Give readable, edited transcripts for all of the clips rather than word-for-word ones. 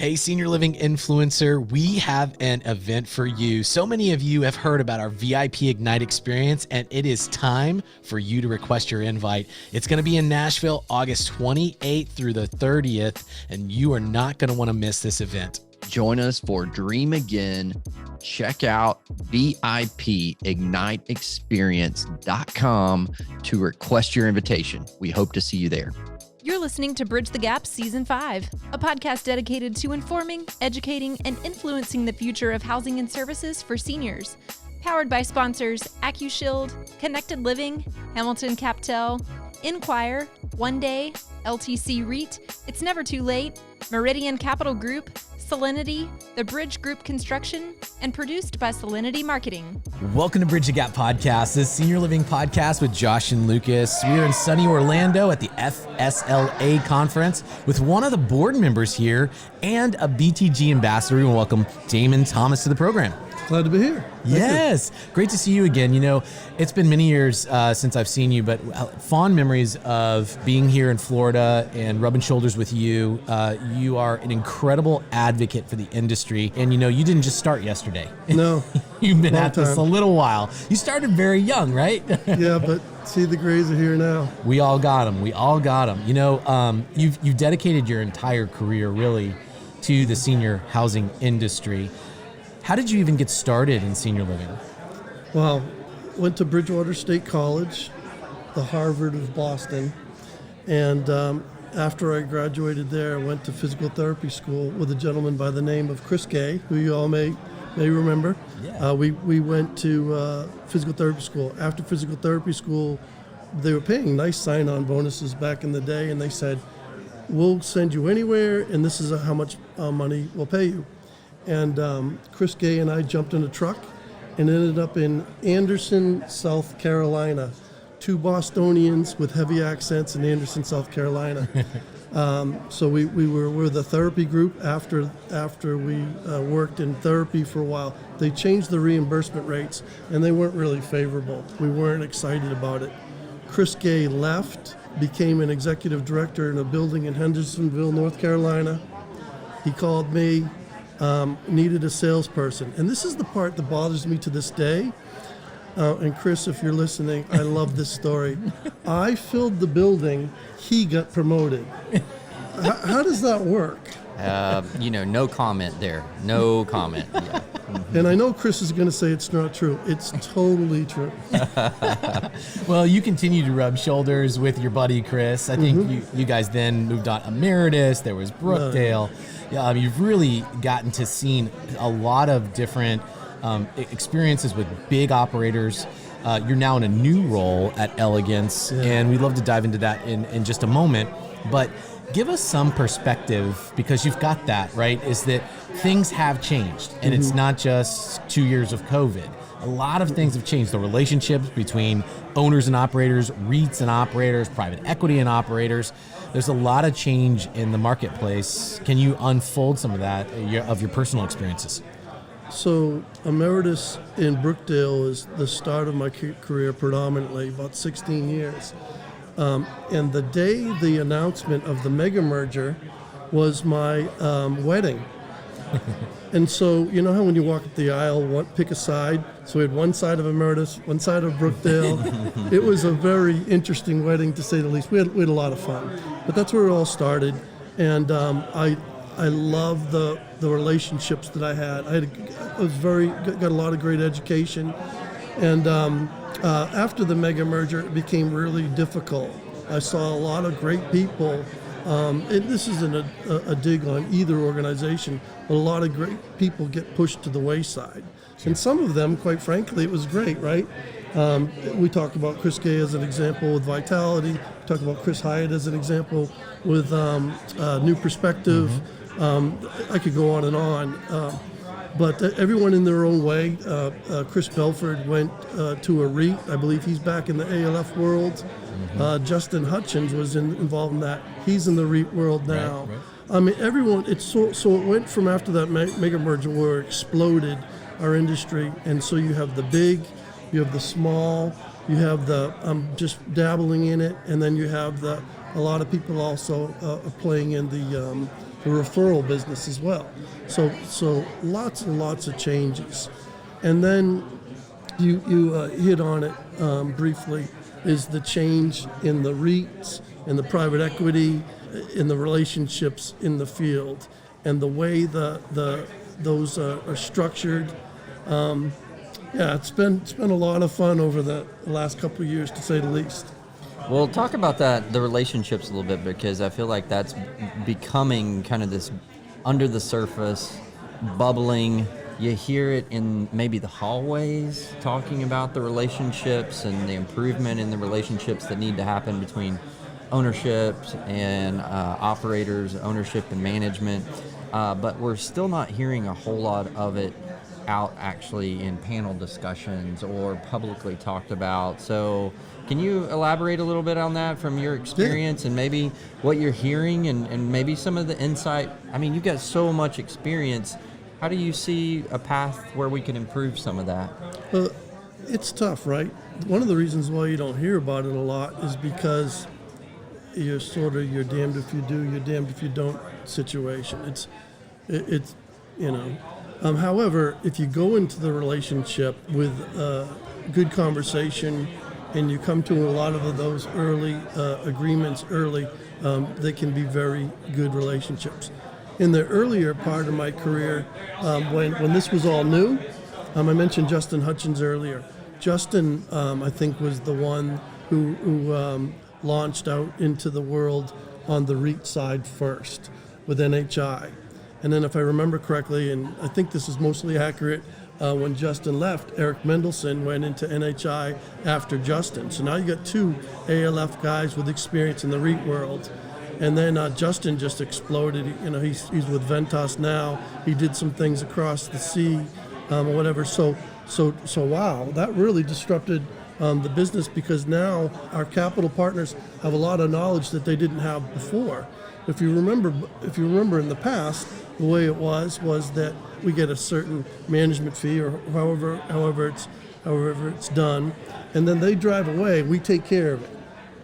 Hey, Senior Living Influencer, we have an event for you. So many of you have heard about our VIP Ignite experience, and it is time for you to request your invite. It's going to be in Nashville, August 28th through the 30th, and you are not going to want to miss this event. Join us for Dream Again. Check out VIPIgniteExperience.com to request your invitation. We hope to see you there. You're listening to Bridge the Gap Season 5, a podcast dedicated to informing, educating, and influencing the future of housing and services for seniors. Powered by sponsors AccuShield, Connected Living, Hamilton Captel, Inquire, One Day, LTC REIT, It's Never Too Late, Meridian Capital Group, Solinity, The Bridge Group Construction, and produced by Solinity Marketing. Welcome to Bridge the Gap Podcast, this Senior Living podcast with Josh and Lucas. We are in sunny Orlando at the FSLA conference with one of the board members here and a BTG ambassador. We welcome Damon Thomas to the program. Glad to be here. Yes. Great to see you again. You know, it's been many years since I've seen you, but fond memories of being here in Florida and rubbing shoulders with you. You are an incredible advocate for the industry. And, you know, you didn't just start yesterday. No. You've been at this a little while. You started very young, right? Yeah, but see, the Grays are here now. We all got them. We all got them. You know, you've dedicated your entire career, really, to the senior housing industry. How did you even get started in senior living? Well, went to Bridgewater State College, the Harvard of Boston, and after I graduated there, I went to physical therapy school with a gentleman by the name of Chris Gay, who you all may remember. Yeah. We went to physical therapy school. After physical therapy school, they were paying nice sign-on bonuses back in the day, and they said, "We'll send you anywhere, and this is how much money we'll pay you." And Chris Gay and I jumped in a truck and ended up in Anderson, South Carolina. Two Bostonians with heavy accents in Anderson, South Carolina. So we're the therapy group after we worked in therapy for a while. They changed the reimbursement rates, and they weren't really favorable. We weren't excited about it. Chris Gay left, became an executive director in a building in Hendersonville, North Carolina. He called me. Needed a salesperson. And this is the part that bothers me to this day. And Chris, if you're listening, I love this story. I filled the building, he got promoted. How does that work? No comment there. No comment. Yeah. Mm-hmm. And I know Chris is going to say it's not true. It's totally true. Well, you continue to rub shoulders with your buddy Chris. I think you guys then moved on Emeritus. There was Brookdale. You've really gotten to see a lot of different experiences with big operators. You're now in a new role at Elegance, and we'd love to dive into that in just a moment. But give us some perspective, because you've got that, right, is that things have changed, and it's not just 2 years of COVID. A lot of things have changed. The relationships between owners and operators, REITs and operators, private equity and operators. There's a lot of change in the marketplace. Can you unfold some of that, of your personal experiences? So Emeritus in Brookdale is the start of my career predominantly, about 16 years. And the day the announcement of the mega merger was my wedding. And so, you know how when you walk up the aisle, pick a side? So we had one side of Emeritus, one side of Brookdale. It was a very interesting wedding, to say the least. We had a lot of fun. But that's where it all started. And I love the relationships that I had. Got a lot of great education. And after the mega merger, it became really difficult. I saw a lot of great people. And this isn't a dig on either organization, but a lot of great people get pushed to the wayside. And some of them, quite frankly, it was great, right? We talk about Chris Gay as an example with Vitality. We talk about Chris Hyatt as an example with New Perspective. I could go on and on. But everyone in their own way. Chris Belford went to a REIT. I believe he's back in the ALF world. Justin Hutchins was involved in that. He's in the REIT world now. Right. I mean, everyone. So it went from after that mega merger where it exploded our industry, and so you have the big, you have the small, you have the just dabbling in it, and then you have a lot of people also playing in the referral business as well. So lots and lots of changes. And then you hit on it briefly, is the change in the REITs, in the private equity, in the relationships in the field, and the way those are structured. It's been a lot of fun over the last couple of years, to say the least. Well, talk about the relationships a little bit, because I feel like that's becoming kind of this under the surface, bubbling. You hear it in maybe the hallways, talking about the relationships and the improvement in the relationships that need to happen between ownership and operators, ownership and management. But we're still not hearing a whole lot of it out actually in panel discussions or publicly talked about. So can you elaborate a little bit on that from your experience and maybe what you're hearing and maybe some of the insight? I mean, you've got so much experience. How do you see a path where we can improve some of that? It's tough, right? One of the reasons why you don't hear about it a lot is because you're damned if you do, you're damned if you don't situation. It's however, if you go into the relationship with good conversation and you come to a lot of those early agreements early, they can be very good relationships. In the earlier part of my career, when this was all new, I mentioned Justin Hutchins earlier. Justin, I think, was the one who launched out into the world on the REIT side first with NHI. And then if I remember correctly, and I think this is mostly accurate, when Justin left, Eric Mendelson went into NHI after Justin. So now you got two ALF guys with experience in the REIT world. And then Justin just exploded. He's with Ventas now. He did some things across the sea, or whatever. So wow, that really disrupted the business, because now our capital partners have a lot of knowledge that they didn't have before. If you remember in the past, the way it was that we get a certain management fee, or however it's done, and then they drive away. We take care of it.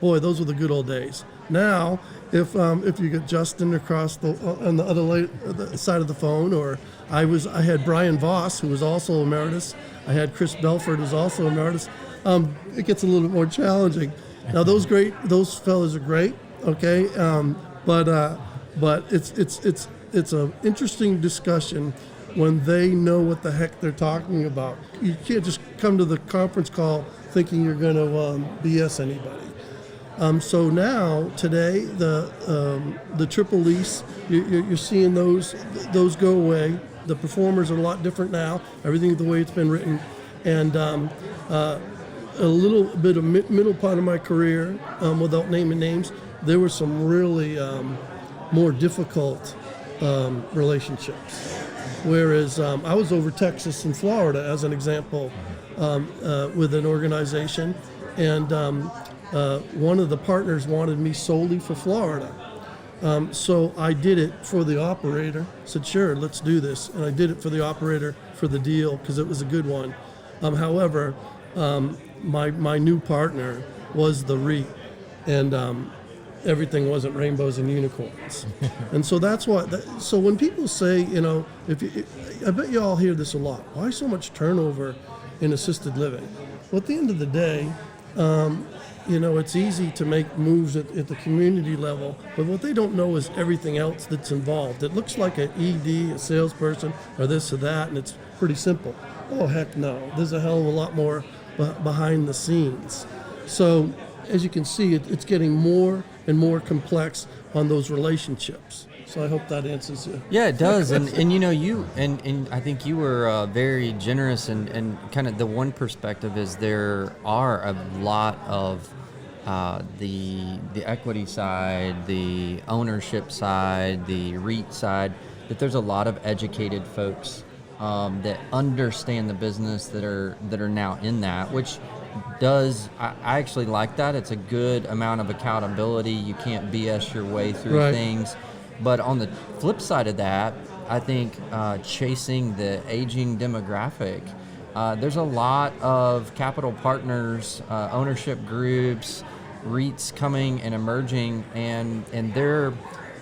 Boy, those were the good old days. Now, if you get Justin across on the other side of the phone, or I had Brian Voss, who was also emeritus. I had Chris Belford, who's also emeritus. It gets a little bit more challenging. Now, those fellas are great, okay, but it's an interesting discussion when they know what the heck they're talking about. You can't just come to the conference call thinking you're going to BS anybody. So now, today, the triple lease, you're seeing those go away. The performers are a lot different now, everything the way it's been written. And a little bit of middle part of my career, without naming names, there were some really more difficult relationships. Whereas I was over Texas and Florida, as an example, with an organization, and one of the partners wanted me solely for Florida. So I did it for the operator, said, sure, let's do this. And I did it for the operator for the deal because it was a good one. However, my new partner was the REIT, and everything wasn't rainbows and unicorns. And so that's why, so when people say, I bet you all hear this a lot, why so much turnover in assisted living? Well, at the end of the day, it's easy to make moves at the community level, but what they don't know is everything else that's involved. It looks like an ED, a salesperson, or this or that, and it's pretty simple. Oh, heck no. There's a hell of a lot more behind the scenes. So, as you can see, it's getting more and more complex on those relationships. So I hope that answers you. Yeah, it does. And I think you were very generous, and kind of the one perspective is there are a lot of the equity side, the ownership side, the REIT side, that there's a lot of educated folks that understand the business that are now in that, which does, I actually like that. It's a good amount of accountability. You can't BS your way through things. But on the flip side of that, I think chasing the aging demographic, there's a lot of capital partners, ownership groups, REITs coming and emerging, and they're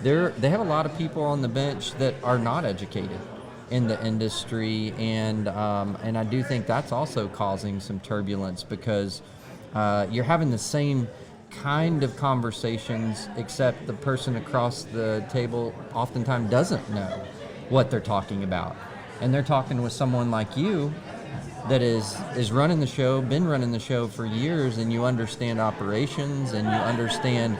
they have a lot of people on the bench that are not educated in the industry, and I do think that's also causing some turbulence because you're having the same kind of conversations, except the person across the table oftentimes doesn't know what they're talking about, and they're talking with someone like you that is running the show, been running the show for years, and you understand operations and you understand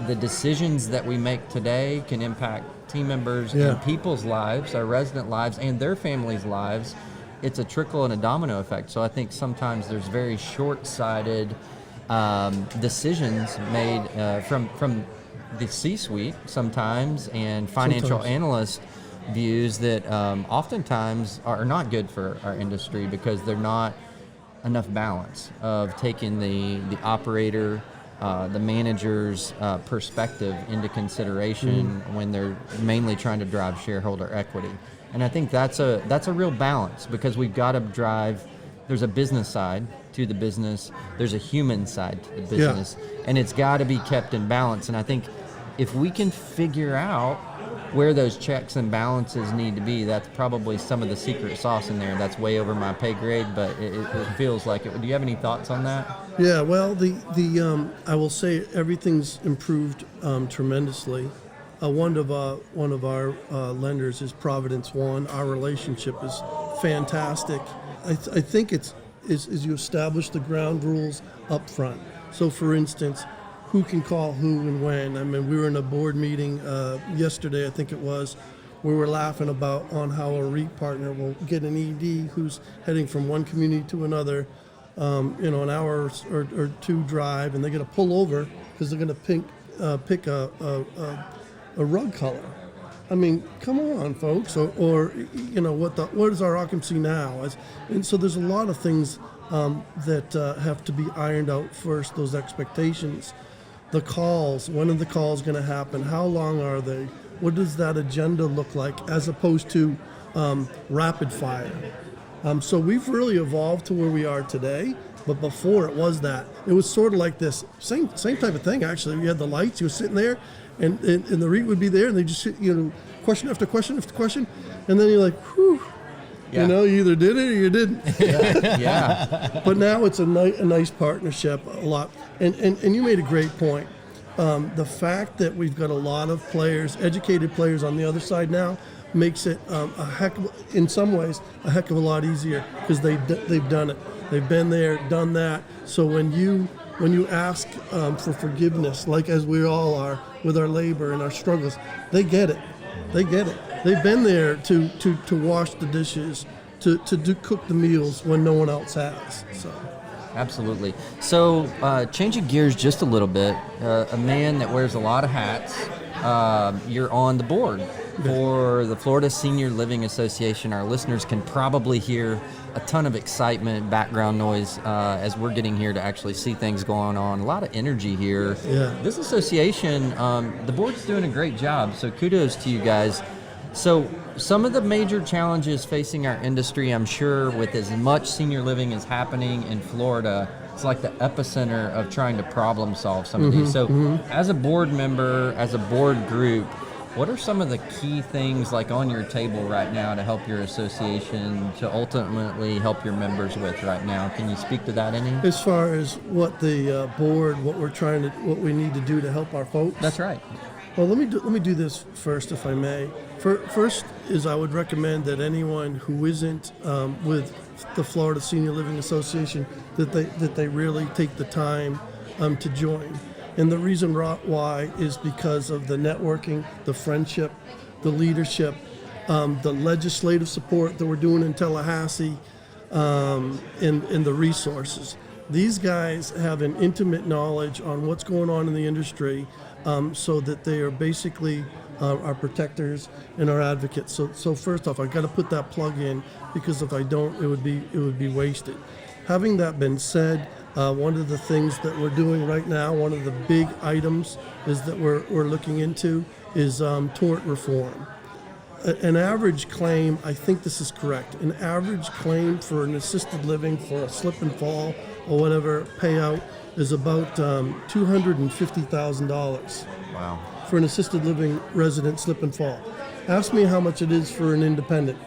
the decisions that we make today can impact team members and people's lives, our resident lives, and their families' lives. It's a trickle and a domino effect. So I think sometimes there's very short-sighted decisions made from the C-suite sometimes, and financial analyst views that oftentimes are not good for our industry because they're not enough balance of taking the operator, the manager's perspective into consideration when they're mainly trying to drive shareholder equity. And I think that's a real balance, because we've got to drive, there's a business side to the business, there's a human side to the business, and it's got to be kept in balance. And I think if we can figure out where those checks and balances need to be, that's probably some of the secret sauce in there. That's way over my pay grade, but it feels like it. Do you have any thoughts on that? Yeah, well, I will say everything's improved tremendously. One of our lenders is Providence One. Our relationship is fantastic. I think it's you establish the ground rules up front. So, for instance, who can call who and when. I mean, we were in a board meeting yesterday, I think it was, where we're laughing about on how a REIT partner will get an ED who's heading from one community to another, an hour or two drive, and they're going to pull over because they're going to pick a rug color. I mean, come on, folks. Or what is our occupancy now? And so there's a lot of things that have to be ironed out first, those expectations. The calls, when are the calls going to happen? How long are they? What does that agenda look like, as opposed to rapid fire? So we've really evolved to where we are today, but before it was that. It was sort of like this same type of thing, actually. We had the lights, you were sitting there, and the REIT would be there, and they just sit, question after question after question, and then you're like, whew. Yeah. You either did it or you didn't. Yeah. But now it's a nice partnership, a lot. And you made a great point. The fact that we've got a lot of players, educated players on the other side now, makes it in some ways a heck of a lot easier, because they've done it. They've been there, done that. So when you ask for forgiveness, like as we all are with our labor and our struggles, they get it. They get it. They've been there to wash the dishes, to cook the meals when no one else has. So. Absolutely. So changing gears just a little bit, a man that wears a lot of hats, you're on the board for the Florida Senior Living Association. Our listeners can probably hear a ton of excitement, background noise as we're getting here to actually see things going on. A lot of energy here. Yeah. This association, the board's doing a great job, so kudos to you guys. So some of the major challenges facing our industry, I'm sure, with as much senior living is happening in Florida, it's like the epicenter of trying to problem solve some of these. So as a board member, as a board group, what are some of the key things like on your table right now to help your association, to ultimately help your members with right now? Can you speak to that any? As far as what the board, what we need to do to help our folks? That's right. Well, let me do this first, if I may. First is I would recommend that anyone who isn't with the Florida Senior Living Association, that they really take the time to join. And the reason why is because of the networking, the friendship, the leadership, the legislative support that we're doing in Tallahassee, and the resources. These guys have an intimate knowledge on what's going on in the industry, so that they are basically our protectors and our advocates. So first off, I've got to put that plug in, because if I don't, it would be wasted. Having that been said, one of the things that we're doing right now, one of the big items is that we're looking into is tort reform. An average claim, I think this is correct, an average claim for an assisted living for a slip and fall or whatever payout is about $250,000. Wow. for an assisted living resident slip and fall. Ask me how much it is for an independent.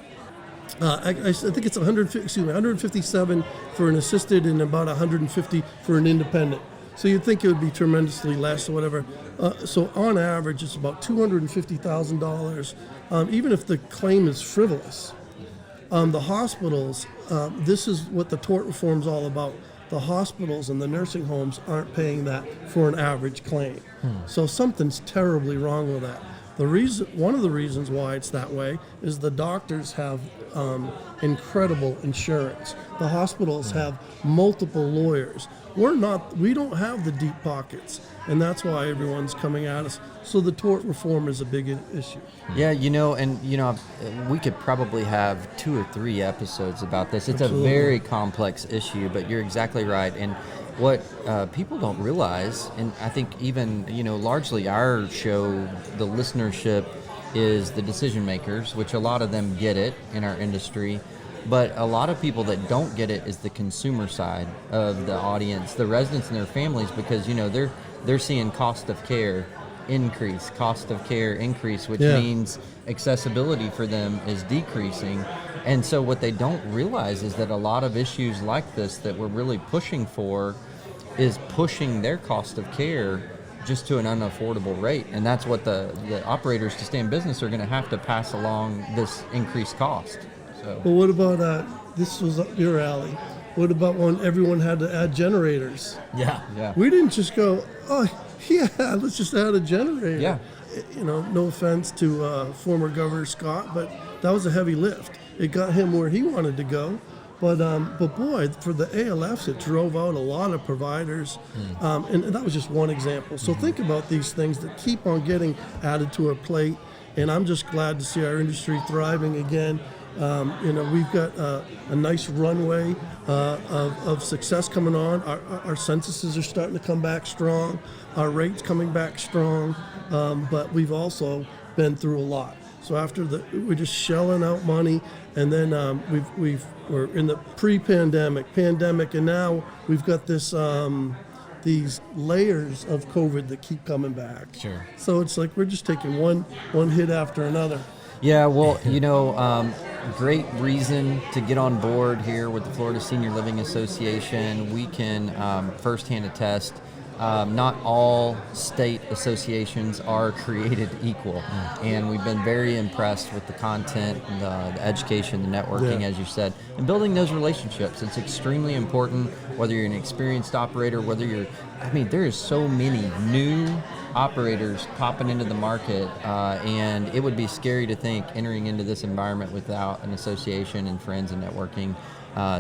I think it's 157 for an assisted and about 150 for an independent. So you'd think it would be tremendously less or whatever. So on average, it's about $250,000, even if the claim is frivolous. The hospitals, this is what the tort reform is all about. The hospitals and the nursing homes aren't paying that for an average claim. So something's terribly wrong with that. One of the reasons why it's that way is the doctors have incredible insurance. The hospitals have multiple lawyers. We don't have the deep pockets, and that's why everyone's coming at us. So the tort reform is a big issue. Yeah, we could probably have 2 or 3 episodes about this. It's Absolutely. a very complex issue, but you're exactly right. And what people don't realize, and I think even, largely our show, the listenership is the decision makers, which a lot of them get it in our industry. But a lot of people that don't get it is the consumer side of the audience, the residents and their families, because, they're seeing cost of care increase, which means accessibility for them is decreasing. And so what they don't realize is that a lot of issues like this that we're really pushing for is pushing their cost of care just to an unaffordable rate. And that's what the operators to stay in business are going to have to pass along this increased cost. So. Well, what about, this was up your alley, what about when everyone had to add generators? Yeah. We didn't just go, let's just add a generator. Yeah. No offense to former Governor Scott, but that was a heavy lift. It got him where he wanted to go. But boy, for the ALFs, it drove out a lot of providers. And that was just one example. So think about these things that keep on getting added to our plate. And I'm just glad to see our industry thriving again. We've got a nice runway of success coming on. Our censuses are starting to come back strong. Our rates coming back strong. But we've also been through a lot. So after we're just shelling out money, and then we're in the pre-pandemic, pandemic, and now we've got this these layers of COVID that keep coming back. Sure. So it's like we're just taking one hit after another. Yeah, well, great reason to get on board here with the Florida Senior Living Association. We can firsthand attest, not all state associations are created equal. And we've been very impressed with the content, the education, the networking, as you said, and building those relationships. It's extremely important, whether you're an experienced operator, there is so many new operators popping into the market, and it would be scary to think entering into this environment without an association and friends and networking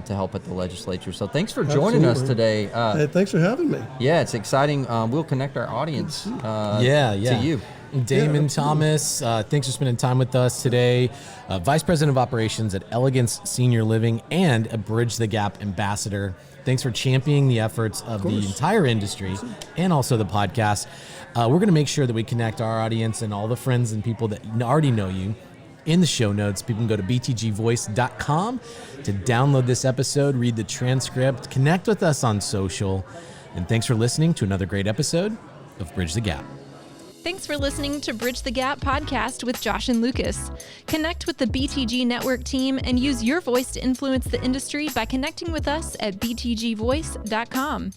to help at the legislature. So thanks for joining us today. Hey, thanks for having me. Yeah, it's exciting. We'll connect our audience to you. Damon Thomas, thanks for spending time with us today. Vice President of Operations at Elegance Senior Living and a Bridge the Gap ambassador. Thanks for championing the efforts of the entire industry and also the podcast. We're going to make sure that we connect our audience and all the friends and people that already know you in the show notes. People can go to btgvoice.com to download this episode, read the transcript, connect with us on social. And thanks for listening to another great episode of Bridge the Gap. Thanks for listening to Bridge the Gap podcast with Josh and Lucas. Connect with the BTG Network team and use your voice to influence the industry by connecting with us at btgvoice.com.